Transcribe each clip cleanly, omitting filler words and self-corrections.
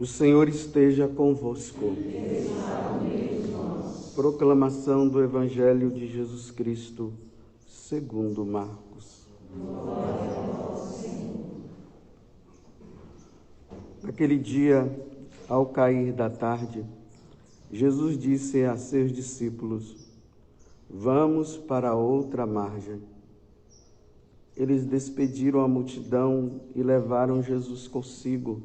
O Senhor esteja convosco. Proclamação do Evangelho de Jesus Cristo, segundo Marcos. Naquele dia, ao cair da tarde, Jesus disse a seus discípulos: Vamos para a outra margem. Eles despediram a multidão e levaram Jesus consigo,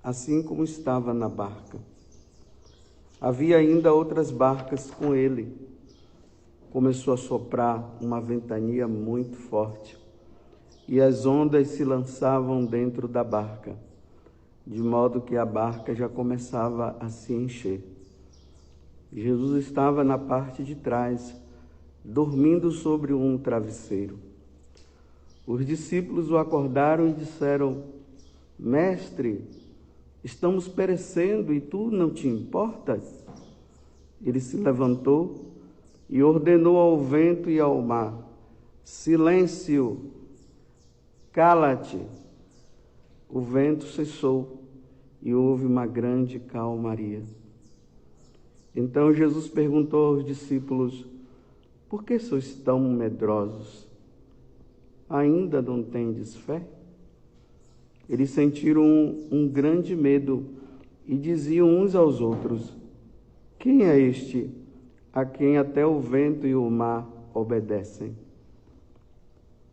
assim como estava na barca. Havia ainda outras barcas com ele. Começou a soprar uma ventania muito forte, e as ondas se lançavam dentro da barca, de modo que a barca já começava a se encher. Jesus estava na parte de trás, dormindo sobre um travesseiro. Os discípulos o acordaram e disseram: Mestre, estamos perecendo e tu não te importas? Ele se levantou e ordenou ao vento e ao mar: Silêncio, cala-te. O vento cessou e houve uma grande calmaria. Então Jesus perguntou aos discípulos: Por que sois tão medrosos? Ainda não tendes fé? Eles sentiram um grande medo e diziam uns aos outros: Quem é este a quem até o vento e o mar obedecem?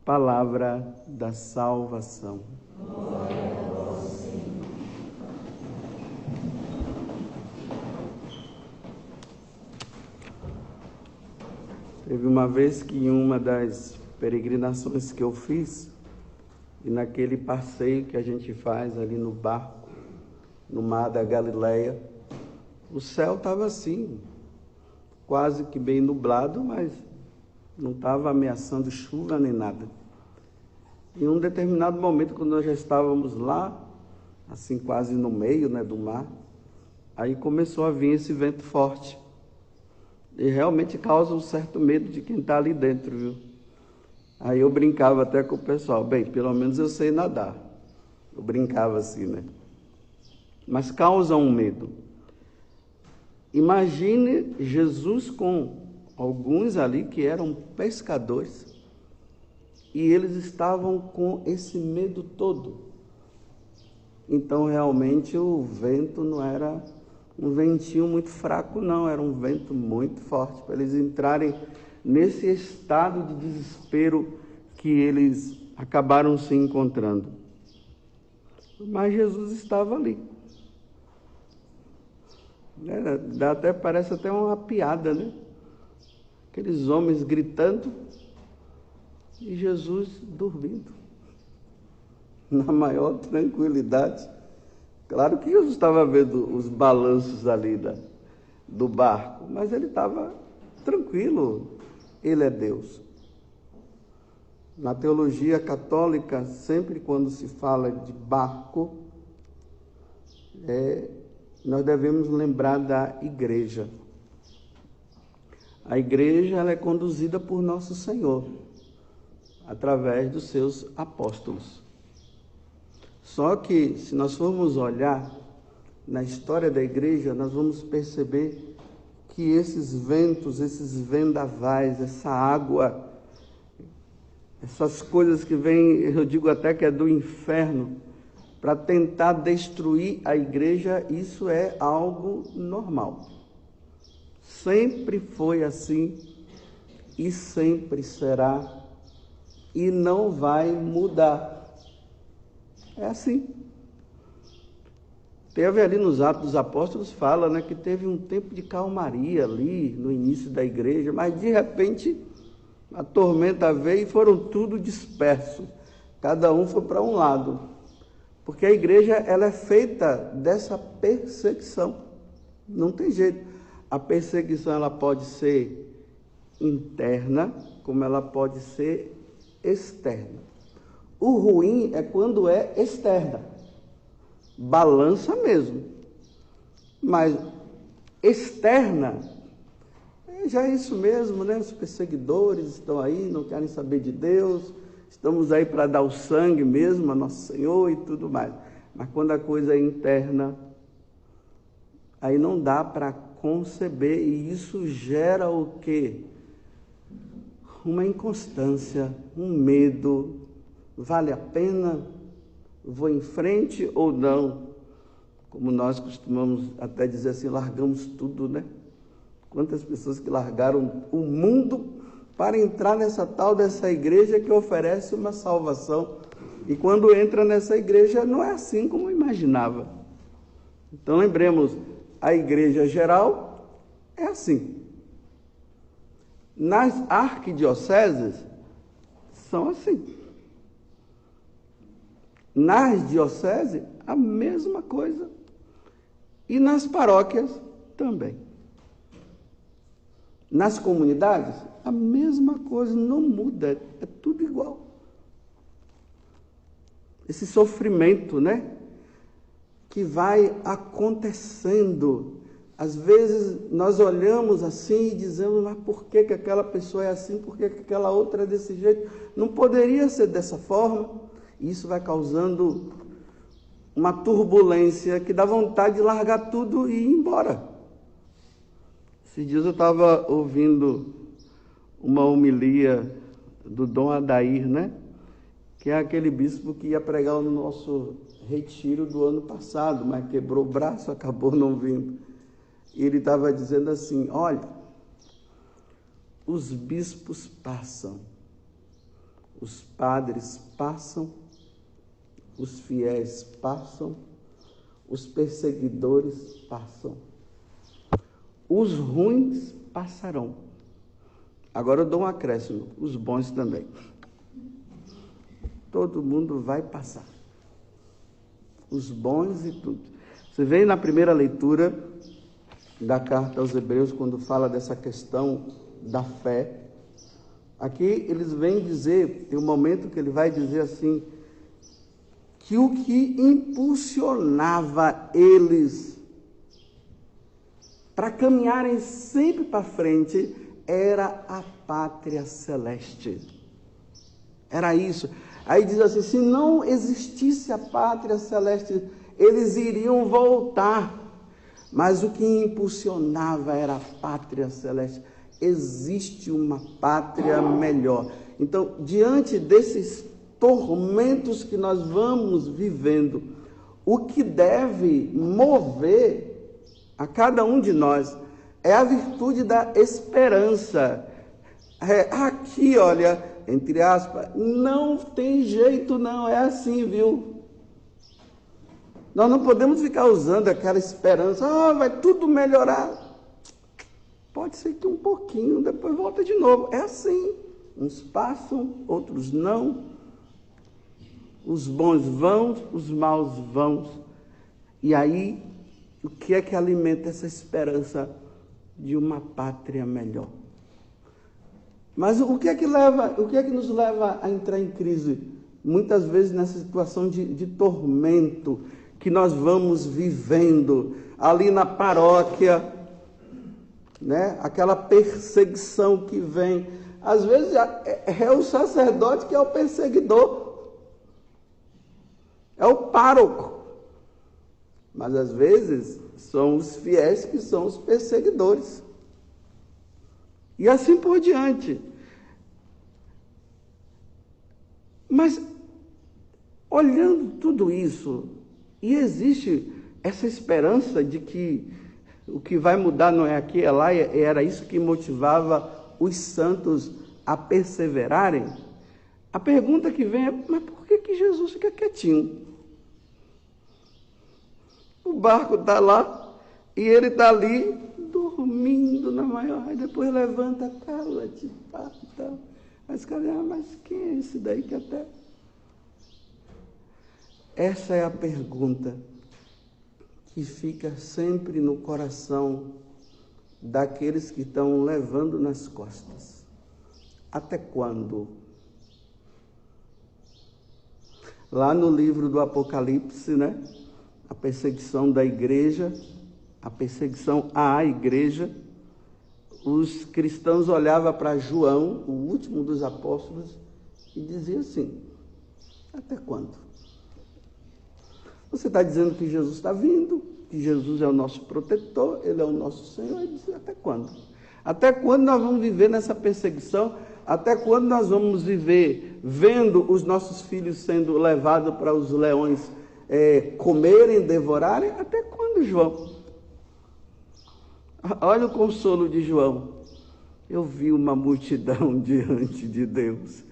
Palavra da salvação. Glória a vós, Senhor. Teve uma vez que em uma das peregrinações que eu fiz, e naquele passeio que a gente faz ali no barco, no mar da Galileia, o céu estava assim, quase que bem nublado, mas não estava ameaçando chuva nem nada. Em um determinado momento, quando nós já estávamos lá, assim quase no meio, do mar, aí começou a vir esse vento forte. E realmente causa um certo medo de quem está ali dentro, viu? Aí eu brincava até com o pessoal: bem, pelo menos eu sei nadar. Eu brincava assim, Mas causa um medo. Imagine Jesus com alguns ali que eram pescadores e eles estavam com esse medo todo. Então, realmente, o vento não era um ventinho muito fraco, não. Era um vento muito forte para eles entrarem nesse estado de desespero que eles acabaram se encontrando. Mas Jesus estava ali. Parece até uma piada, Aqueles homens gritando e Jesus dormindo, na maior tranquilidade. Claro que Jesus estava vendo os balanços ali do barco, mas ele estava tranquilo. Ele é Deus. Na teologia católica, sempre quando se fala de barco, nós devemos lembrar da igreja. A igreja ela é conduzida por nosso Senhor, através dos seus apóstolos. Só que, se nós formos olhar na história da igreja, nós vamos perceber que esses ventos, esses vendavais, essa água, essas coisas que vêm, eu digo até que é do inferno, para tentar destruir a igreja, isso é algo normal. Sempre foi assim e sempre será e não vai mudar. É assim. Teve ali nos Atos dos Apóstolos, fala, que teve um tempo de calmaria ali no início da igreja, mas de repente a tormenta veio e foram tudo dispersos. Cada um foi para um lado. Porque a igreja ela é feita dessa perseguição. Não tem jeito. A perseguição ela pode ser interna, como ela pode ser externa. O ruim é quando é externa. Balança mesmo. Mas externa, já é isso mesmo, Os perseguidores estão aí, não querem saber de Deus, estamos aí para dar o sangue mesmo a Nosso Senhor e tudo mais. Mas quando a coisa é interna, aí não dá para conceber, e isso gera o quê? Uma inconstância, um medo. Vale a pena? Vou em frente ou não? Como nós costumamos até dizer assim, largamos tudo, né? Quantas pessoas que largaram o mundo para entrar nessa tal dessa igreja que oferece uma salvação. E quando entra nessa igreja, não é assim como imaginava. Então lembremos, a igreja geral é assim. Nas arquidioceses, são assim. Nas dioceses, a mesma coisa. E nas paróquias, também. Nas comunidades, a mesma coisa, não muda, é tudo igual. Esse sofrimento, né? Que vai acontecendo. Às vezes nós olhamos assim e dizemos, mas por que aquela pessoa é assim? Por que aquela outra é desse jeito? Não poderia ser dessa forma. E isso vai causando uma turbulência que dá vontade de largar tudo e ir embora. Esses dias eu estava ouvindo uma homilia do Dom Adair, né? Que é aquele bispo que ia pregar o nosso retiro do ano passado, mas quebrou o braço, acabou não vindo. E ele estava dizendo assim, olha, os bispos passam, os padres passam, os fiéis passam, os perseguidores passam, os ruins passarão. Agora eu dou um acréscimo, os bons também. Todo mundo vai passar. Os bons e tudo. Você vê na primeira leitura da carta aos Hebreus, quando fala dessa questão da fé, aqui eles vêm dizer, tem um momento que ele vai dizer assim, que o que impulsionava eles para caminharem sempre para frente era a pátria celeste. Era isso. Aí diz assim, se não existisse a pátria celeste, eles iriam voltar. Mas o que impulsionava era a pátria celeste. Existe uma pátria melhor. Então, diante desses tormentos que nós vamos vivendo, o que deve mover a cada um de nós é a virtude da esperança. Aqui, olha, entre aspas, não tem jeito não, é assim, viu? Nós não podemos ficar usando aquela esperança, vai tudo melhorar. Pode ser que um pouquinho, depois volta de novo. É assim, uns passam, outros não. Os bons vão, os maus vão. E aí, o que é que alimenta essa esperança de uma pátria melhor? Mas o que é que nos leva a entrar em crise? Muitas vezes nessa situação de tormento que nós vamos vivendo ali na paróquia, né? Aquela perseguição que vem. Às vezes é o sacerdote que é o perseguidor, é o pároco. Mas às vezes são os fiéis que são os perseguidores. E assim por diante. Mas, olhando tudo isso, e existe essa esperança de que o que vai mudar não é aqui, é lá, era isso que motivava os santos a perseverarem. A pergunta que vem é, mas por que Jesus fica quietinho? O barco está lá e ele está ali dormindo na maior, aí depois levanta, cala-te, pá, tá. Mas quem é esse daí que até... Essa é a pergunta que fica sempre no coração daqueles que estão levando nas costas. Até quando? Lá no livro do Apocalipse, né? A perseguição da igreja, a perseguição à igreja, os cristãos olhavam para João, o último dos apóstolos, e diziam assim, até quando? Você está dizendo que Jesus está vindo, que Jesus é o nosso protetor, Ele é o nosso Senhor. Ele diz, até quando? Até quando nós vamos viver nessa perseguição? Até quando nós vamos viver vendo os nossos filhos sendo levados para os leões comerem, devorarem? Até quando, João? Olha o consolo de João. Eu vi uma multidão diante de Deus,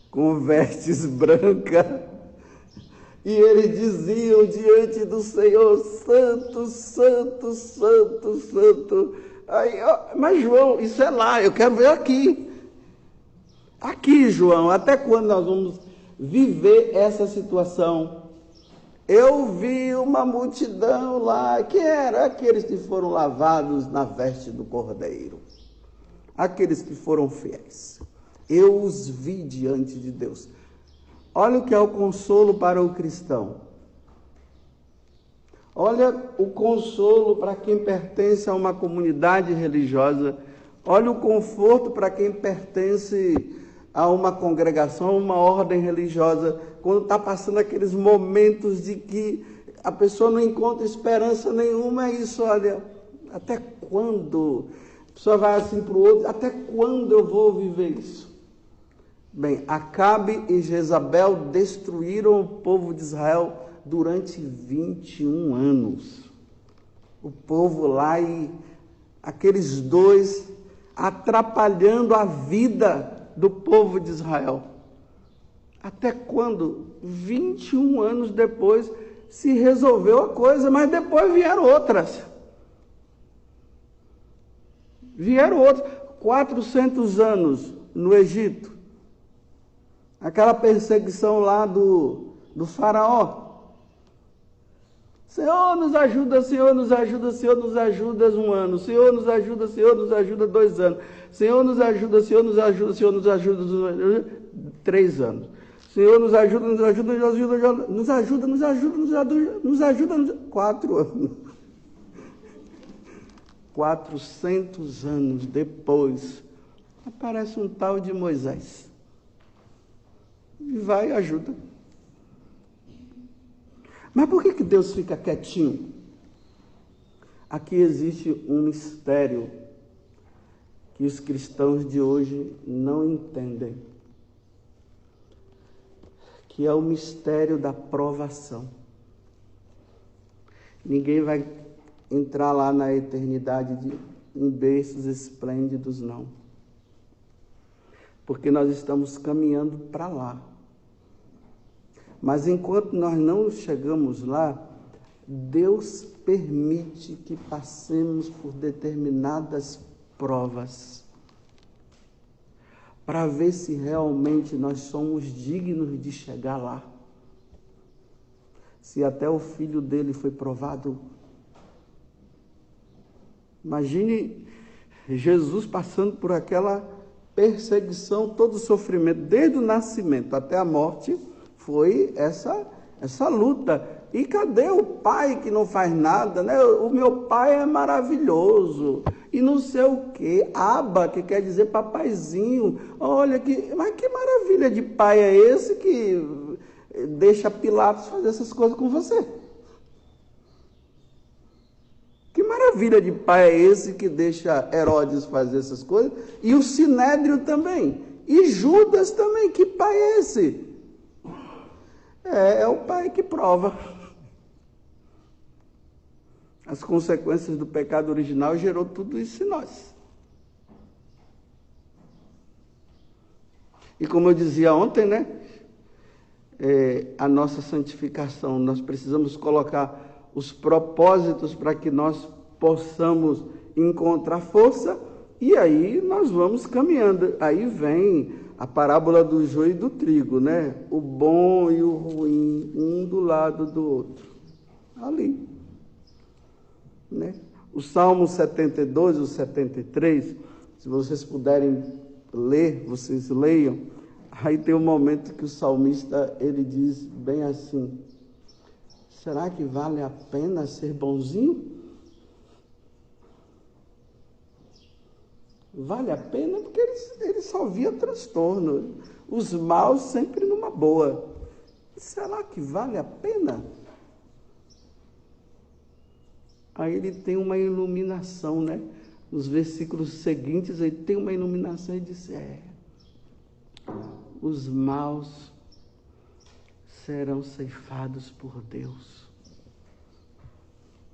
com vestes brancas, e eles diziam diante do Senhor, santo, santo, santo, santo. Aí, mas João, isso é lá, eu quero ver aqui. Aqui, João, até quando nós vamos viver essa situação? Eu vi uma multidão lá, que eram aqueles que foram lavados na veste do Cordeiro, aqueles que foram fiéis. Eu os vi diante de Deus. Olha o que é o consolo para o cristão. Olha o consolo para quem pertence a uma comunidade religiosa. Olha o conforto para quem pertence a uma congregação, a uma ordem religiosa, quando está passando aqueles momentos de que a pessoa não encontra esperança nenhuma. É isso, olha, até quando? A pessoa vai assim para o outro, até quando eu vou viver isso? Bem, Acabe e Jezabel destruíram o povo de Israel durante 21 anos. O povo lá e aqueles dois atrapalhando a vida do povo de Israel. Até quando? 21 anos depois se resolveu a coisa, mas depois vieram outras. Vieram outros. 400 anos no Egito. Aquela perseguição lá do faraó. Senhor, nos ajuda, Senhor, nos ajuda, Senhor, nos ajuda 1 ano. Senhor, nos ajuda 2 anos. Senhor, nos ajuda, Senhor, nos ajuda, Senhor, nos ajuda 3 anos. Senhor, nos ajuda, nos ajuda, nos ajuda 4 anos. 400 anos depois, aparece um tal de Moisés. E vai e ajuda. Mas por que Deus fica quietinho? Aqui existe um mistério que os cristãos de hoje não entendem, que é o mistério da provação. Ninguém vai entrar lá na eternidade em berços esplêndidos, não. Porque nós estamos caminhando para lá. Mas enquanto nós não chegamos lá, Deus permite que passemos por determinadas provas, para ver se realmente nós somos dignos de chegar lá. Se até o filho dele foi provado. Imagine Jesus passando por aquela perseguição, todo o sofrimento, desde o nascimento até a morte. Foi essa luta. E cadê o pai que não faz nada, né? O meu pai é maravilhoso. E não sei o quê. Aba, que quer dizer papaizinho. Olha, mas que maravilha de pai é esse que deixa Pilatos fazer essas coisas com você? Que maravilha de pai é esse que deixa Herodes fazer essas coisas? E o Sinédrio também. E Judas também. Que pai é esse? É o pai que prova. As consequências do pecado original gerou tudo isso em nós. E como eu dizia ontem, né? A nossa santificação, nós precisamos colocar os propósitos para que nós possamos encontrar força, e aí nós vamos caminhando. Aí vem a parábola do joio e do trigo, né? O bom e o ruim, um do lado do outro. Ali. Né? O Salmo 72, o 73, se vocês puderem ler, vocês leiam. Aí tem um momento que o salmista, ele diz bem assim: será que vale a pena ser bonzinho? Vale a pena? Porque ele só via transtorno. Os maus sempre numa boa. Será que vale a pena? Aí ele tem uma iluminação, né? Nos versículos seguintes, ele tem uma iluminação e diz: os maus serão ceifados por Deus,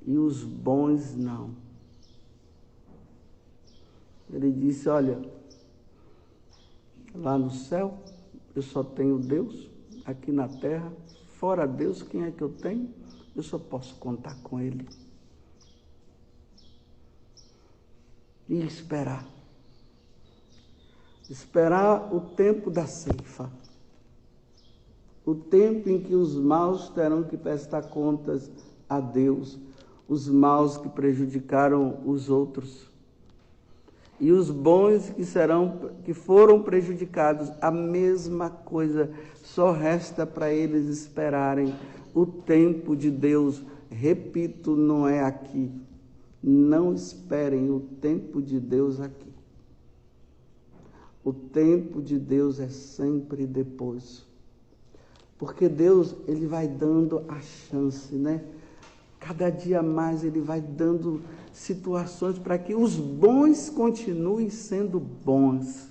e os bons não. Ele disse: olha, lá no céu eu só tenho Deus, aqui na terra, fora Deus, quem é que eu tenho? Eu só posso contar com Ele. E esperar. Esperar o tempo da ceifa. O tempo em que os maus terão que prestar contas a Deus. Os maus que prejudicaram os outros. E os bons que foram prejudicados, a mesma coisa. Só resta para eles esperarem o tempo de Deus. Repito, não é aqui. Não esperem o tempo de Deus aqui. O tempo de Deus é sempre depois. Porque Deus, Ele vai dando a chance, né? Cada dia mais Ele vai dando situações para que os bons continuem sendo bons.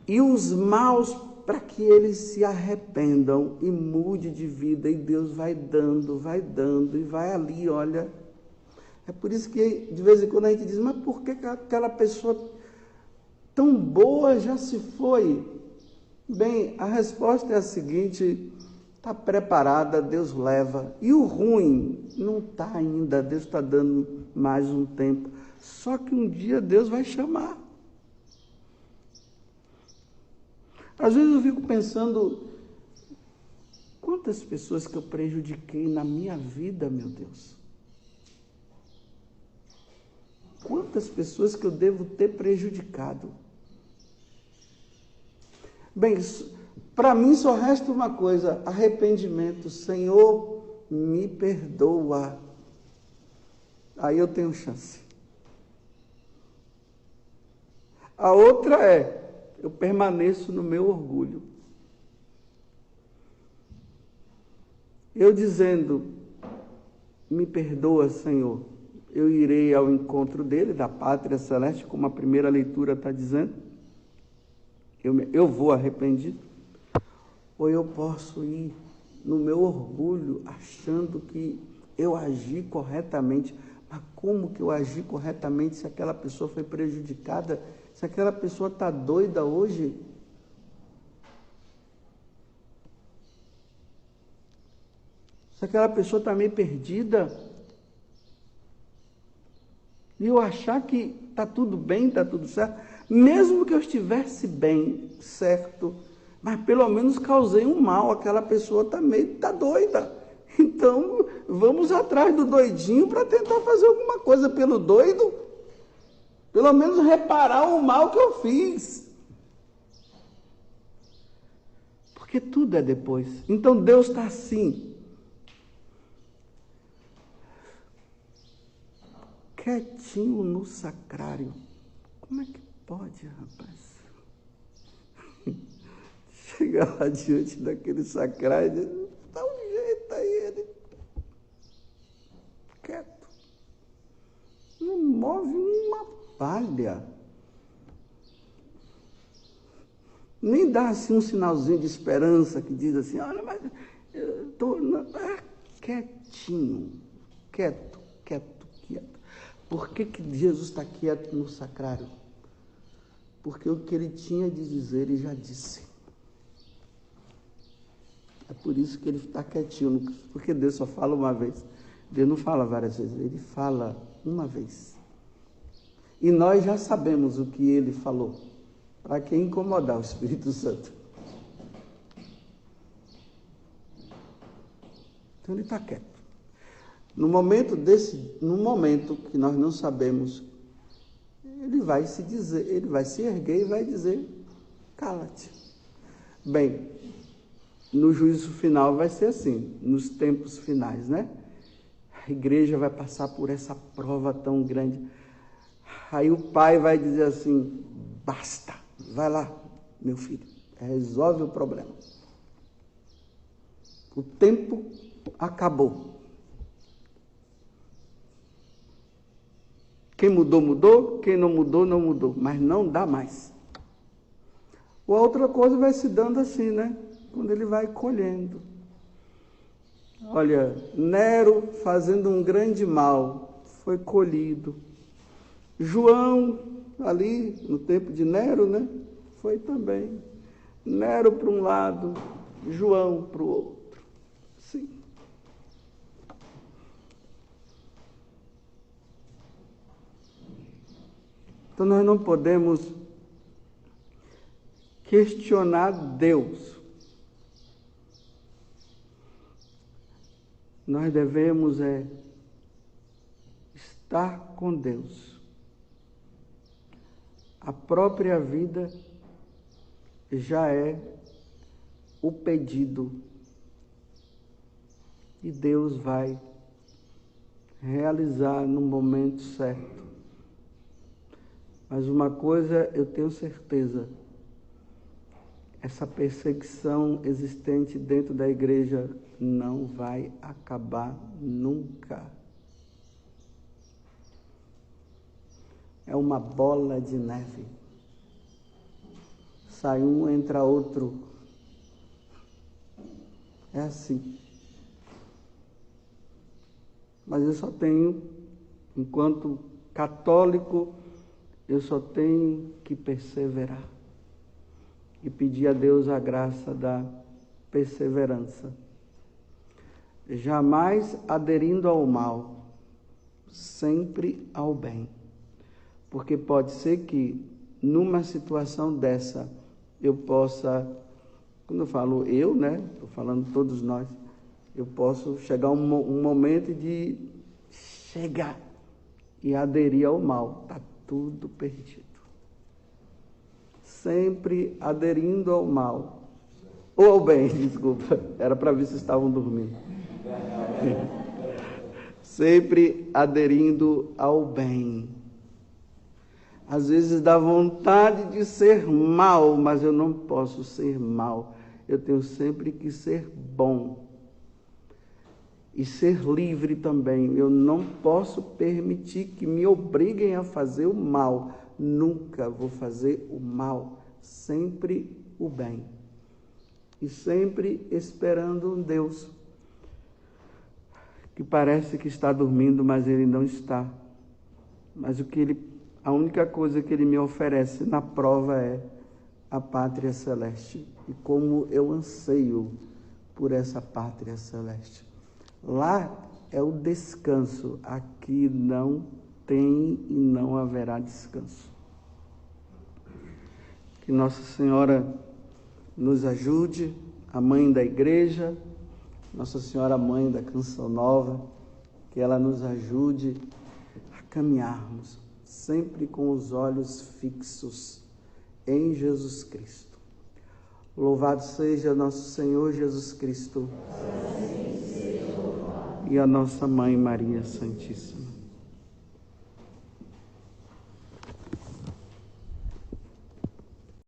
E os maus, para que eles se arrependam e mudem de vida. E Deus vai dando, e vai ali, olha. É por isso que, de vez em quando, a gente diz: mas por que aquela pessoa tão boa já se foi? Bem, a resposta é a seguinte: está preparada, Deus leva. E o ruim não está ainda, Deus está dando mais um tempo. Só que um dia Deus vai chamar. Às vezes eu fico pensando, quantas pessoas que eu prejudiquei na minha vida, meu Deus. Quantas pessoas que eu devo ter prejudicado. Bem, para mim só resta uma coisa: arrependimento. Senhor, me perdoa. Aí eu tenho chance. A outra é: eu permaneço no meu orgulho. Eu dizendo: me perdoa, Senhor. Eu irei ao encontro dele, da pátria celeste, como a primeira leitura está dizendo. Eu vou arrependido. Ou eu posso ir no meu orgulho, achando que eu agi corretamente. Mas como que eu agi corretamente se aquela pessoa foi prejudicada? Se aquela pessoa está doida hoje? Se aquela pessoa está meio perdida? E eu achar que está tudo bem, está tudo certo, mesmo que eu estivesse bem, certo, mas pelo menos causei um mal, aquela pessoa está doida. Então, vamos atrás do doidinho para tentar fazer alguma coisa pelo doido, pelo menos reparar o mal que eu fiz. Porque tudo é depois. Então, Deus está assim, quietinho no sacrário. Como é que pode, rapaz? Chegar lá diante daquele sacrário e dizer: dá um jeito aí, ele quieto. Não move uma palha. Nem dá assim um sinalzinho de esperança que diz assim: olha, mas eu estou quietinho, quieto. Por que Jesus está quieto no sacrário? Porque o que ele tinha de dizer, ele já disse. É por isso que ele está quietinho, porque Deus só fala uma vez. Deus não fala várias vezes, ele fala uma vez. E nós já sabemos o que ele falou. Para que incomodar o Espírito Santo? Então ele está quieto. No momento que nós não sabemos, ele vai se erguer e vai dizer: cala-te. Bem, no juízo final vai ser assim, nos tempos finais, né? A igreja vai passar por essa prova tão grande. Aí o pai vai dizer assim: basta, vai lá, meu filho, resolve o problema. O tempo acabou. Quem mudou, mudou. Quem não mudou, não mudou. Mas não dá mais. A outra coisa vai se dando assim, né? Quando ele vai colhendo. Olha, Nero fazendo um grande mal, foi colhido. João, ali no tempo de Nero, né? Foi também. Nero para um lado, João para o outro. Sim. Então nós não podemos questionar Deus. Nós devemos estar com Deus. A própria vida já é o pedido. E Deus vai realizar no momento certo. Mas uma coisa eu tenho certeza, essa perseguição existente dentro da igreja não vai acabar nunca. É uma bola de neve. Sai um, entra outro. É assim. Mas eu só tenho, enquanto católico, eu só tenho que perseverar. E pedir a Deus a graça da perseverança. Jamais aderindo ao mal, sempre ao bem. Porque pode ser que, numa situação dessa, eu possa, quando eu falo eu, né? Estou falando todos nós, eu posso chegar um momento de chegar e aderir ao mal. Está tudo perdido. Sempre aderindo ao mal. Ou ao bem, desculpa. Era para ver se estavam dormindo. Sempre aderindo ao bem. Às vezes dá vontade de ser mal, mas eu não posso ser mal. Eu tenho sempre que ser bom. E ser livre também. Eu não posso permitir que me obriguem a fazer o mal. Nunca vou fazer o mal. Sempre o bem. E sempre esperando um Deus que parece que está dormindo, mas Ele não está. Mas a única coisa que Ele me oferece na prova é a pátria celeste. E como eu anseio por essa pátria celeste. Lá é o descanso, aqui não tem e não haverá descanso. Que Nossa Senhora nos ajude, a mãe da igreja, Nossa Senhora Mãe da Canção Nova, que ela nos ajude a caminharmos sempre com os olhos fixos em Jesus Cristo. Louvado seja nosso Senhor Jesus Cristo e a nossa Mãe Maria Santíssima.